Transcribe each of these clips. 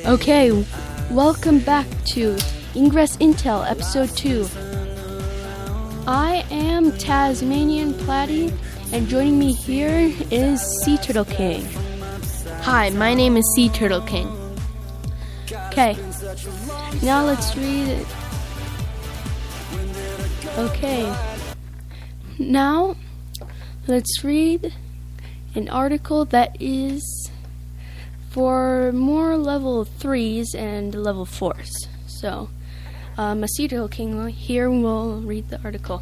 Okay, welcome back to Ingress Intel, episode 2. I am Tasmanian Platy, and joining me here is Sea Turtle King. Hi, my name is Sea Turtle King. Okay, now let's read it. Okay, now let's read an article that is for more level 3s and level 4s. So, Sea Turtle King here will read the article.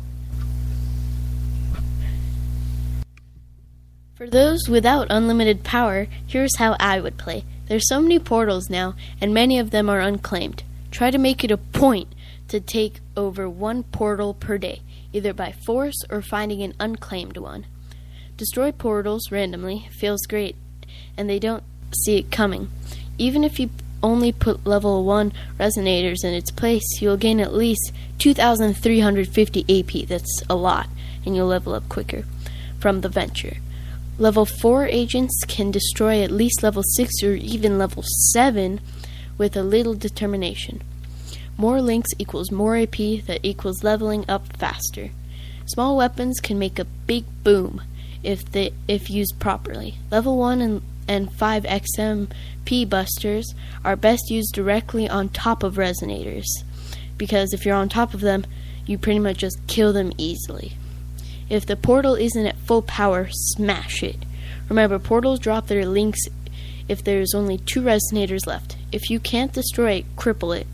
For those without unlimited power, here's how I would play. There's so many portals now, and many of them are unclaimed. Try to make it a point to take over one portal per day, either by force or finding an unclaimed one. Destroy portals randomly feels great, and they don't see it coming. Even if you only put level 1 resonators in its place, you'll gain at least 2,350 AP. That's a lot, and you'll level up quicker from the venture. Level 4 agents can destroy at least level 6 or even level 7 with a little determination. More links equals more AP that equals leveling up faster. Small weapons can make a big boom if used properly. Level 1 and 5 XMP busters are best used directly on top of resonators, because if you're on top of them, you pretty much just kill them easily. If the portal isn't at full power, smash it. Remember, portals drop their links if there's only 2 resonators left. If you can't destroy it, cripple it.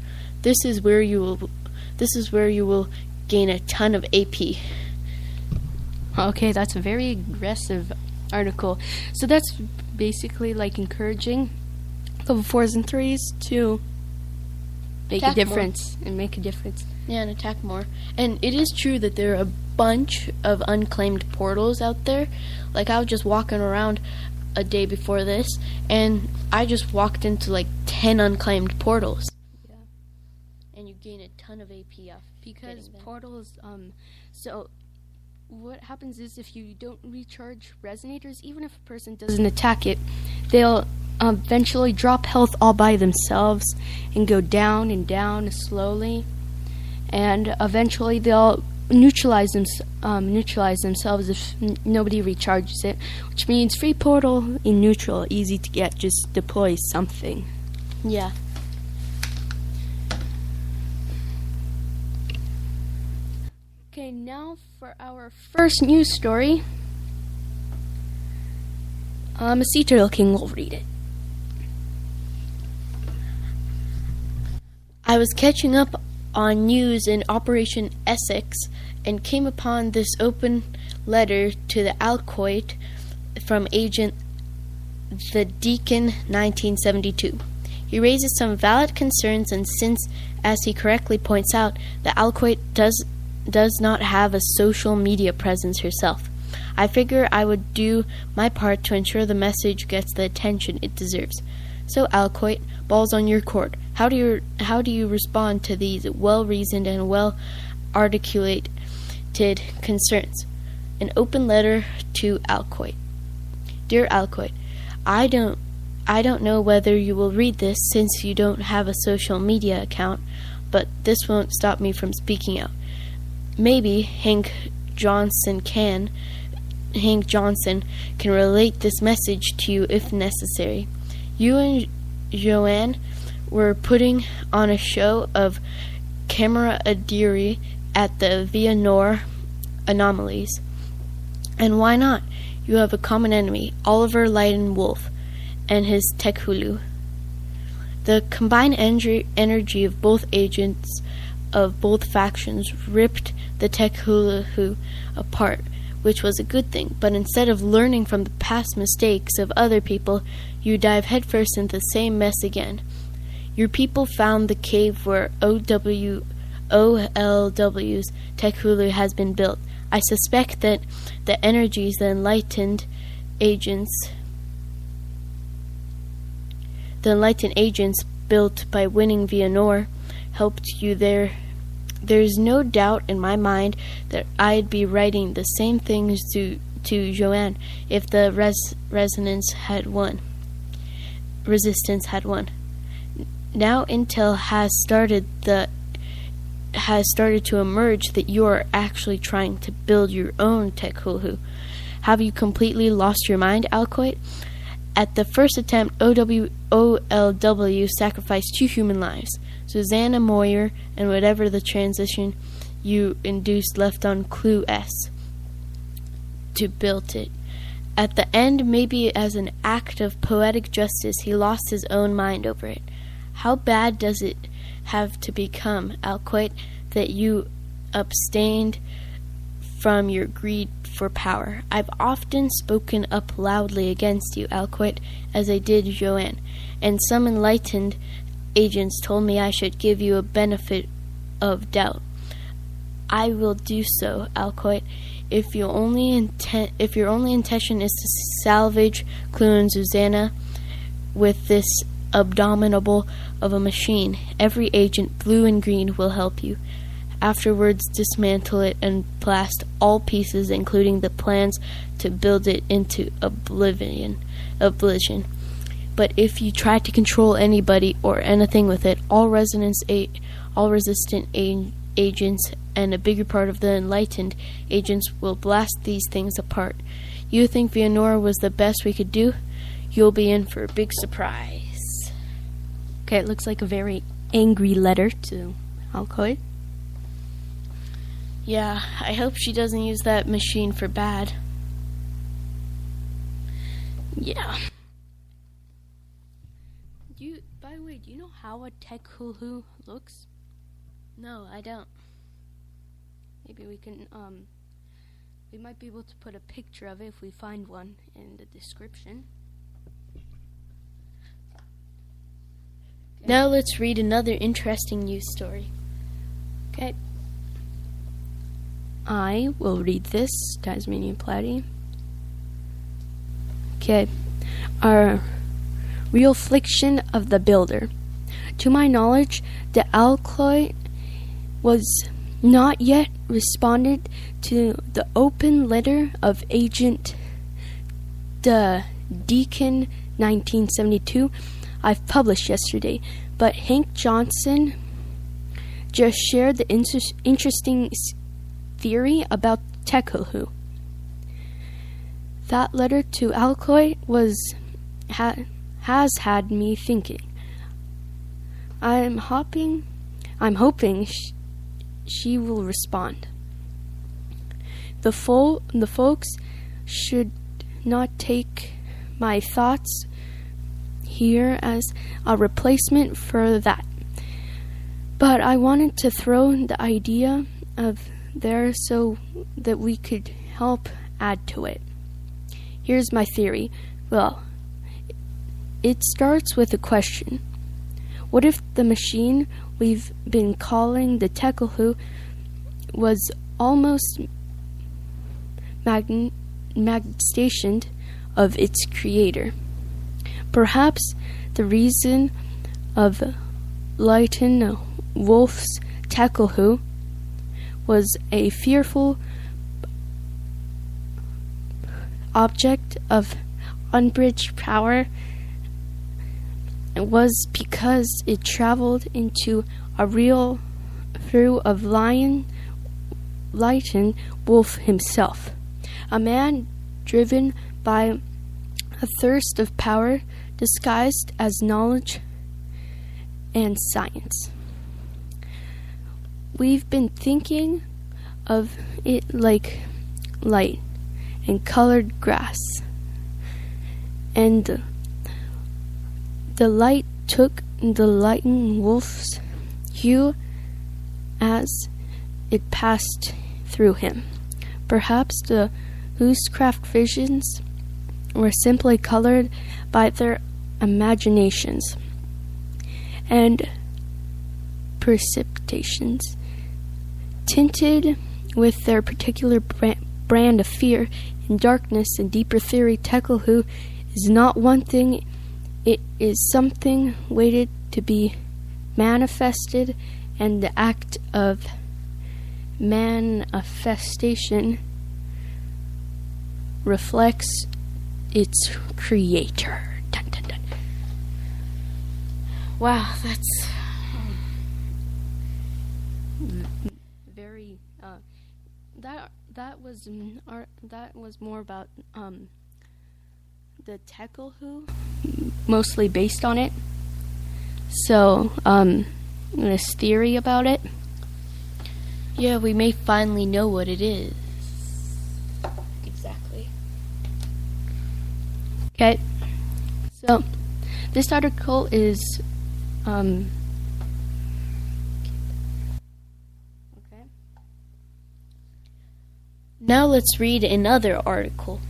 This is where you will gain a ton of AP. Okay, that's a very aggressive article. So that's basically like encouraging level 4s and 3s to make a difference and make a difference. Yeah, and attack more. And it is true that there are a bunch of unclaimed portals out there. Like, I was just walking around a day before this, and I just walked into like 10 unclaimed portals. Yeah. And you gain a ton of AP off because portals, so what happens is if you don't recharge resonators, even if a person doesn't attack it, they'll eventually drop health all by themselves and go down and down slowly, and eventually they'll neutralize themselves if nobody recharges it, which means free portal in neutral, easy to get, just deploy something. Yeah. Okay, now for our first news story. Sea Turtle King will read it. I was catching up on news in Operation Essex and came upon this open letter to the Alcoit from Agent the Deacon 1972. He raises some valid concerns, and since, as he correctly points out, the Alcoit does not have a social media presence herself, I figure I would do my part to ensure the message gets the attention it deserves. So, Alcoit, ball's on your court. How do you respond to these well-reasoned and well-articulated concerns? An open letter to Alcoit. Dear Alcoit, I don't know whether you will read this since you don't have a social media account, but this won't stop me from speaking out. Maybe Hank Johnson can relate this message to you if necessary. You and Joanne were putting on a show of camaraderie at the Vianor Anomalies. And why not? You have a common enemy, Oliver Leiden Wolf, and his Tekhulu. The combined energy of both agents of both factions ripped the Tekhulu apart, which was a good thing, but instead of learning from the past mistakes of other people, you dive headfirst into the same mess again. Your people found the cave where OLW's Tekhulu has been built. I suspect that the energies the enlightened agents built by winning Vianor helped you there. There's no doubt in my mind that I'd be writing the same things to Joanne if the resistance had won. Now Intel has started to emerge that you are actually trying to build your own tech hulu. Have you completely lost your mind, Alcoit? At the first attempt, OLW sacrificed 2 human lives, Susanna Moyer and whatever the transition you induced left on Clue S, to build it. At the end, maybe as an act of poetic justice, he lost his own mind over it. How bad does it have to become, Alcoit, that you abstained from your greed for power? I've often spoken up loudly against you, Alcoit, as I did Joanne, and some enlightened agents told me I should give you a benefit of doubt. I will do so, Alcoit, if your only intention is to salvage Clue and Susanna with this abominable of a machine. Every agent, blue and green, will help you. Afterwards, dismantle it and blast all pieces, including the plans to build it into oblivion. But if you try to control anybody or anything with it, all resistant agents and a bigger part of the enlightened agents will blast these things apart. You think Vianora was the best we could do? You'll be in for a big surprise. Okay, it looks like a very angry letter to Alcoit. Yeah, I hope she doesn't use that machine for bad. Yeah. By the way, do you know how a tech hulu looks? No, I don't. Maybe we can, we might be able to put a picture of it if we find one in the description. Okay. Now let's read another interesting news story. Okay. I will read this, Tasmanian Platy. Okay. Our real affliction of the builder. To my knowledge, the Alcoit was not yet responded to the open letter of Agent the Deacon 1972 I've published yesterday, but Hank Johnson just shared the interesting theory about Tekohu. That letter to Alcoit has had me thinking. I'm hoping she will respond. The folks should not take my thoughts here as a replacement for that. But I wanted to throw the idea of there so that we could help add to it. Here's my theory. Well, it starts with a question. What if the machine we've been calling the Tekohu was almost stationed of its creator? Perhaps the reason of Leighton Wolf's Tekohu was a fearful object of unbridged power. It was because it traveled into a real through of Leighton Wolf himself, a man driven by a thirst of power disguised as knowledge and science. We've been thinking of it like light and colored grass, and the light took the Leighton Wolf's hue as it passed through him. Perhaps the Hoosecraft visions were simply colored by their imaginations and precipitations, tinted with their particular brand of fear and darkness and deeper theory. Tekohu is not one thing. It is something waited to be manifested, and the act of manifestation reflects its creator. Dun, dun, dun. Wow, that's very that was more about the Teckle Who, mostly based on it. So this theory about it. yeah. We may finally know what it is. Exactly. Okay, so this article is okay. Now let's read another article.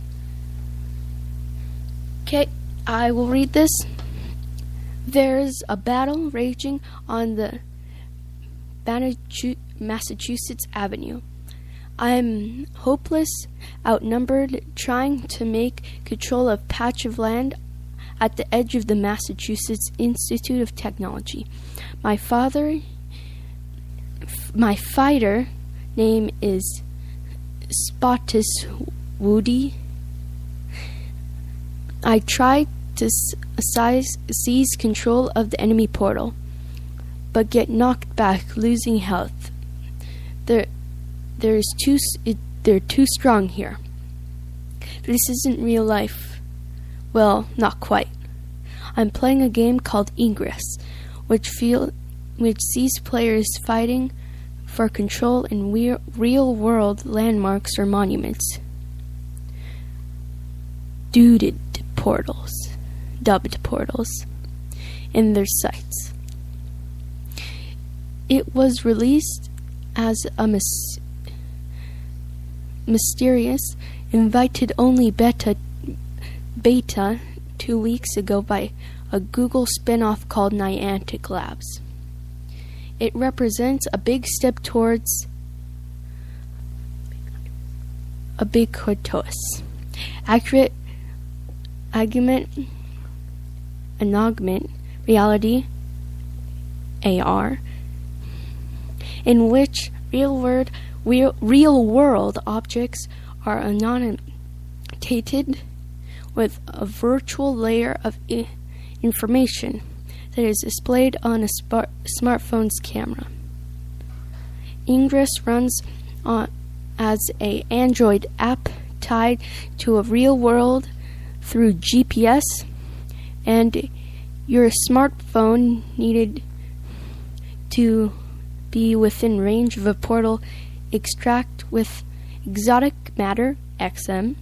Okay, I will read this. There's a battle raging on the Massachusetts Avenue. I'm hopeless, outnumbered, trying to make control of patch of land at the edge of the Massachusetts Institute of Technology. My fighter name is Spottis Woody. I tried to seize control of the enemy portal, but get knocked back, losing health. They're too strong here. This isn't real life. Well, not quite. I'm playing a game called Ingress, which sees players fighting for control in real-world landmarks or monuments. Dubbed portals, in their sites. It was released as a mysterious, invited-only beta 2 weeks ago by a Google spin-off called Niantic Labs. It represents a big step towards ubiquitous, accurate augmented reality AR, in which real world objects are annotated with a virtual layer of information that is displayed on a smartphone's camera. Ingress runs as an Android app tied to a real world through GPS, and your smartphone needed to be within range of a portal extract with exotic matter, XM,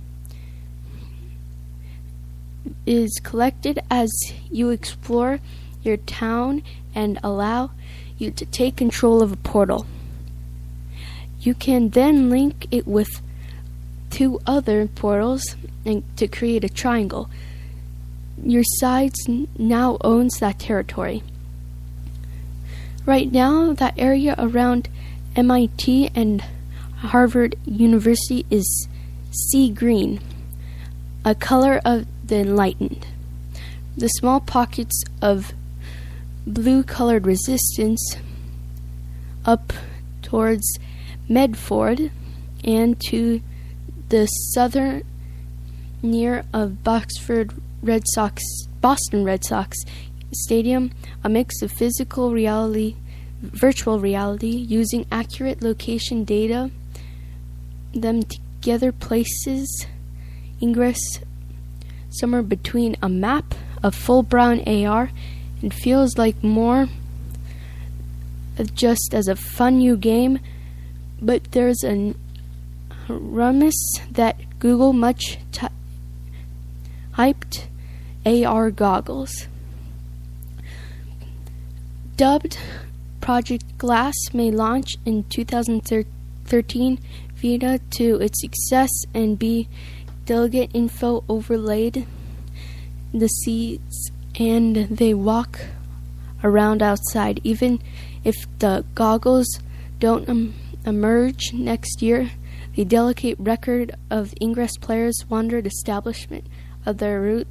is collected as you explore your town and allow you to take control of a portal. You can then link it with 2 other portals and to create a triangle. Your sides now owns that territory. Right now, that area around MIT and Harvard University is sea green, a color of the enlightened. The small pockets of blue-colored resistance up towards Medford and to the southern near of Boston Red Sox Stadium, a mix of physical reality, virtual reality, using accurate location data, them together places Ingress somewhere between a map of full brown AR and feels like more just as a fun new game, but there's a rumor that Google much hyped AR goggles. Dubbed Project Glass may launch in 2013 via to its success and be delegate info overlaid the seats and they walk around outside. Even if the goggles don't emerge next year, the delicate record of Ingress players wandered establishment of their route.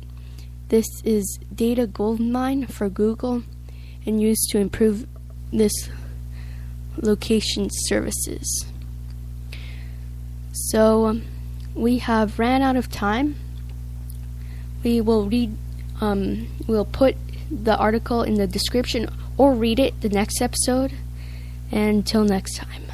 This is data goldmine for Google and used to improve this location services. So we have ran out of time. We will read. We'll put the article in the description or read it the next episode. And until next time.